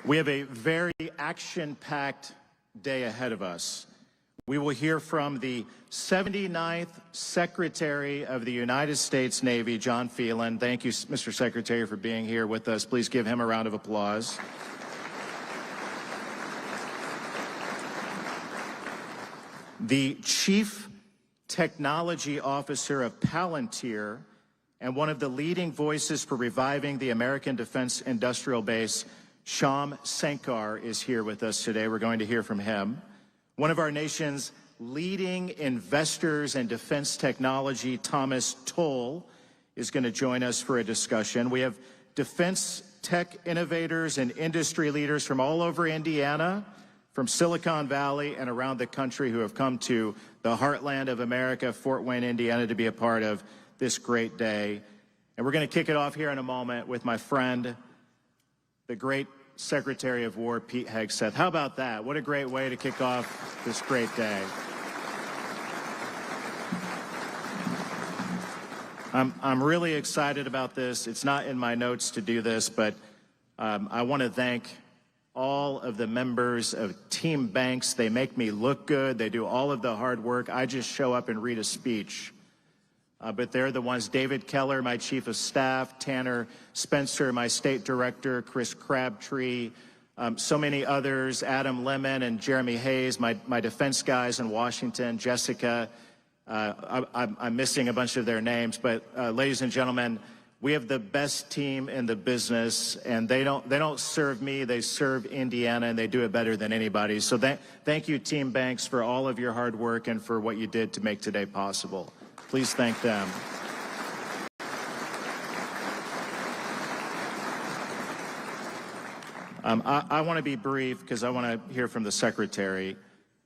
We have a very action-packed day ahead of us. We will hear from the 79th Secretary of the United States Navy, John Phelan. Thank you, Mr. Secretary, for being here with us. Please give him a round of applause. The Chief Technology Officer of Palantir and one of the leading voices for reviving the American Defense Industrial Base, Shyam Sankar, is here with us today. We're going to hear from him. One of our nation's leading investors in defense technology, Thomas Toll, is going to join us for a discussion. We have defense tech innovators and industry leaders from all over Indiana, from Silicon Valley and around the country who have come to the heartland of America, Fort Wayne, Indiana, to be a part of this great day. And we're going to kick it off here in a moment with my friend, the great Secretary of War, Pete Hegseth. How about that? What a great way to kick off this great day. I'm really excited about this. It's not in my notes to do this, but I want to thank all of the members of Team Banks. They make me look good. They do all of the hard work. I just show up and read a speech. But they're the ones: David Keller, my Chief of Staff; Tanner Spencer, my State Director; Chris Crabtree, so many others; Adam Lemon and Jeremy Hayes, my defense guys in Washington; Jessica. I'm missing a bunch of their names, but ladies and gentlemen, we have the best team in the business, and they don't serve me, they serve Indiana, and they do it better than anybody. So thank you, Team Banks, for all of your hard work and for what you did to make today possible. Please thank them. I want to be brief because I want to hear from the Secretary.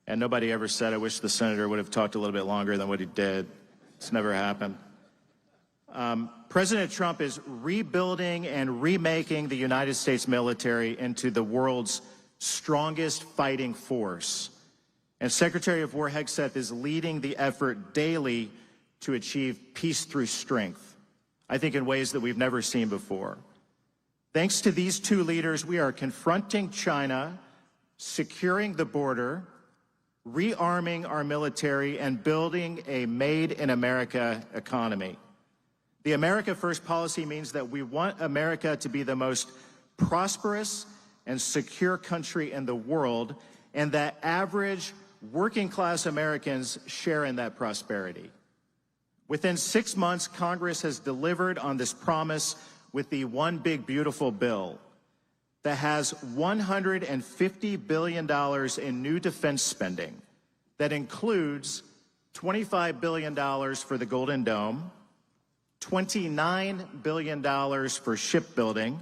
And nobody ever said, I wish the Senator would have talked a little bit longer than what he did. It's never happened. President Trump is rebuilding and remaking the United States military into the world's strongest fighting force. And Secretary of War Hegseth is leading the effort daily to achieve peace through strength, I think in ways that we've never seen before. Thanks to these two leaders, we are confronting China, securing the border, rearming our military, and building a made-in-America economy. The America First policy means that we want America to be the most prosperous and secure country in the world, and that average working-class Americans share in that prosperity. Within 6 months, Congress has delivered on this promise with the One Big Beautiful Bill that has $150 billion in new defense spending. That includes $25 billion for the Golden Dome, $29 billion for shipbuilding,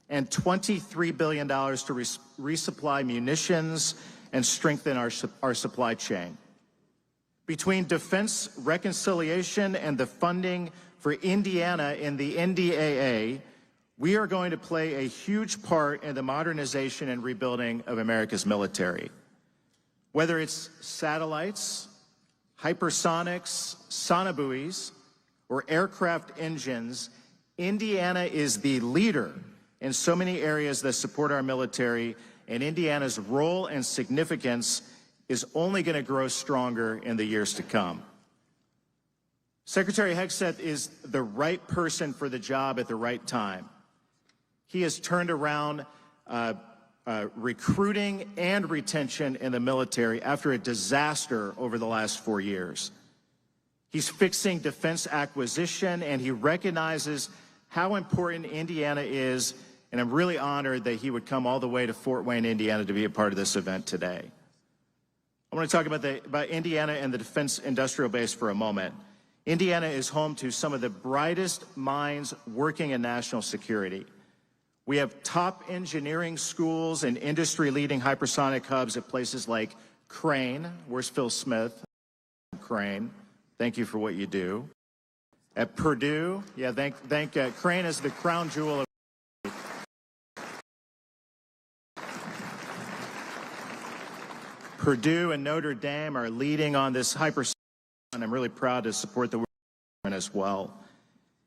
and $23 billion to resupply munitions and strengthen our supply chain. Between defense reconciliation and the funding for Indiana in the NDAA, we are going to play a huge part in the modernization and rebuilding of America's military. Whether it's satellites, hypersonics, sonobuoys, or aircraft engines, Indiana is the leader in so many areas that support our military, and Indiana's role and significance is only going to grow stronger in the years to come. Secretary Hegseth is the right person for the job at the right time. He has turned around recruiting and retention in the military after a disaster over the last 4 years. He's fixing defense acquisition, and he recognizes how important Indiana is, and I'm really honored that he would come all the way to Fort Wayne, Indiana, to be a part of this event today. I want to talk about Indiana and the Defense Industrial Base for a moment. Indiana is home to some of the brightest minds working in national security. We have top engineering schools and industry-leading hypersonic hubs at places like Crane. Where's Phil Smith? Crane, thank you for what you do. At Purdue, yeah, thank Crane is the crown jewel of Purdue and Notre Dame are leading on this hypersonic, and I'm really proud to support the government as well.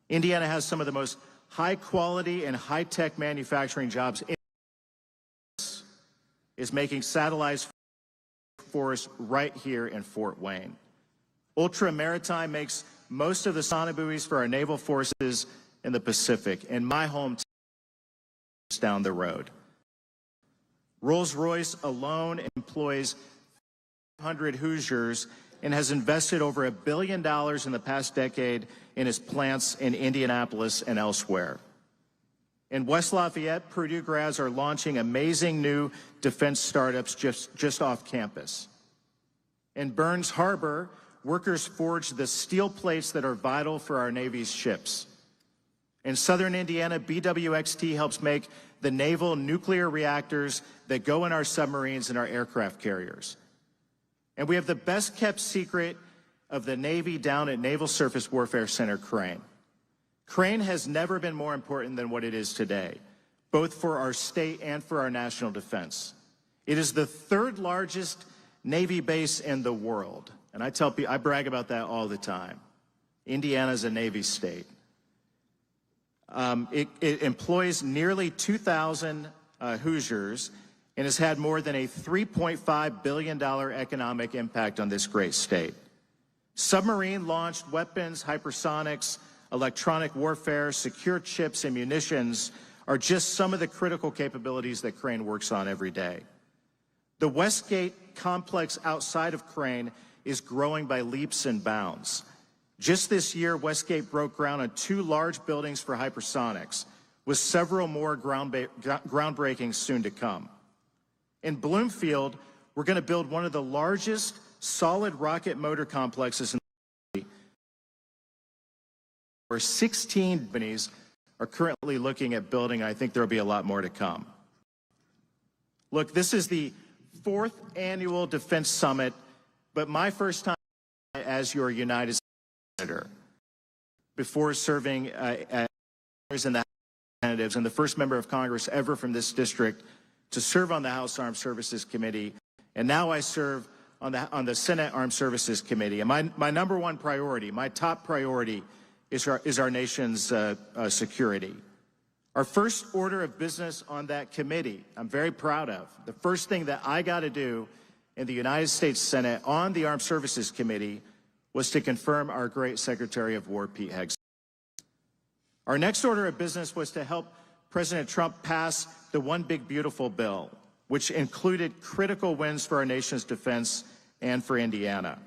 Indiana has some of the most high-quality and high-tech manufacturing jobs in is making satellites for us right here in Fort Wayne. Ultra Maritime makes most of the sonobuoys for our naval forces in the Pacific, and my hometown is down the road. Rolls-Royce alone employs 500 Hoosiers and has invested over $1 billion in the past decade in its plants in Indianapolis and elsewhere. In West Lafayette, Purdue grads are launching amazing new defense startups just off campus. In Burns Harbor, workers forge the steel plates that are vital for our Navy's ships. In southern Indiana, BWXT helps make the naval nuclear reactors that go in our submarines and our aircraft carriers. And we have the best kept secret of the Navy down at Naval Surface Warfare Center, Crane. Crane has never been more important than what it is today, both for our state and for our national defense. It is the third largest Navy base in the world. And I tell people, I brag about that all the time. Indiana's a Navy state. It employs nearly 2,000 Hoosiers and has had more than a $3.5 billion economic impact on this great state. Submarine-launched weapons, hypersonics, electronic warfare, secure chips, and munitions are just some of the critical capabilities that Crane works on every day. The Westgate complex outside of Crane is growing by leaps and bounds. Just this year, Westgate broke ground on 2 large buildings for hypersonics, with several more groundbreakings soon to come. In Bloomfield, we're going to build one of the largest solid rocket motor complexes in the country, where 16 companies are currently looking at building. I think there'll be a lot more to come. Look, this is the 4th annual Defense Summit, but my first time as your United States Senator, before serving as in the House of Representatives and the first member of Congress ever from this district to serve on the House Armed Services Committee, and now I serve on the Senate Armed Services Committee. And my number one priority, my top priority, is our nation's security. Our first order of business on that committee, I'm very proud of. The first thing that I got to do in the United States Senate on the Armed Services Committee was to confirm our great Secretary of War, Pete Hegseth. Our next order of business was to help President Trump pass the One Big Beautiful Bill, which included critical wins for our nation's defense and for Indiana.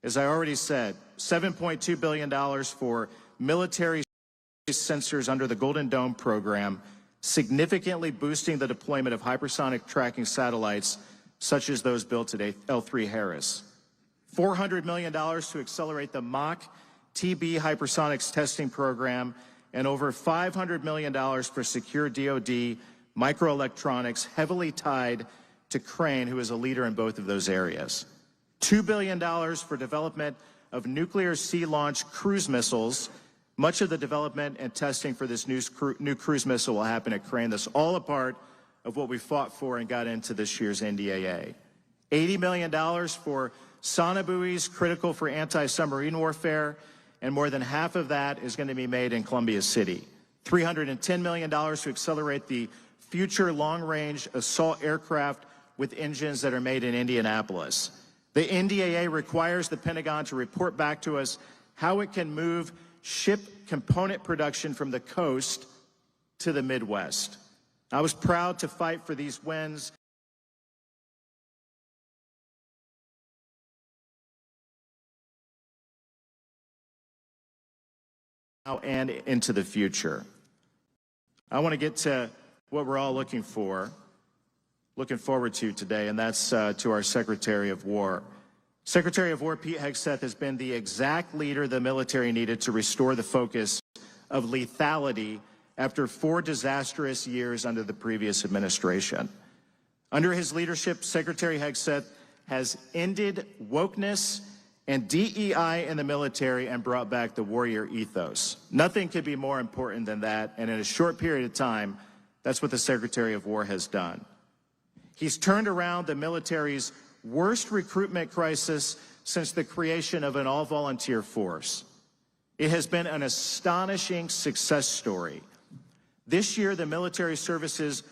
As I already said, $7.2 billion for military sensors under the Golden Dome program, significantly boosting the deployment of hypersonic tracking satellites, such as those built at L3 Harris. $400 million to accelerate the Mach TB hypersonics testing program, and over $500 million for secure DoD microelectronics, heavily tied to Crane, who is a leader in both of those areas. $2 billion for development of nuclear sea-launched cruise missiles. Much of the development and testing for this new cruise missile will happen at Crane. That's all a part of what we fought for and got into this year's NDAA. $80 million for sonobuoys, critical for anti-submarine warfare, and more than half of that is going to be made in Columbia City. $310 million to accelerate the future long-range assault aircraft with engines that are made in Indianapolis. The NDAA requires the Pentagon to report back to us how it can move ship component production from the coast to the Midwest. I was proud to fight for these wins. Now and into the future. I want to get to what we're all looking forward to today, and that's to our Secretary of War. Secretary of War Pete Hegseth has been the exact leader the military needed to restore the focus of lethality after 4 disastrous years under the previous administration. Under his leadership, Secretary Hegseth has ended wokeness and DEI in the military and brought back the warrior ethos. Nothing could be more important than that, and in a short period of time, that's what the Secretary of War has done. He's turned around the military's worst recruitment crisis since the creation of an all-volunteer force. It has been an astonishing success story. This year, the military service's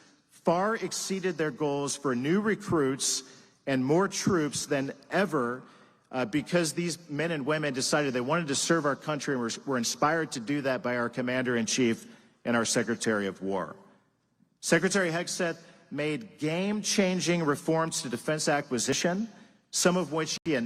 far exceeded their goals for new recruits and more troops than ever because these men and women decided they wanted to serve our country and were inspired to do that by our Commander-in-Chief and our Secretary of War. Secretary Hegseth made game-changing reforms to defense acquisition, some of which he announced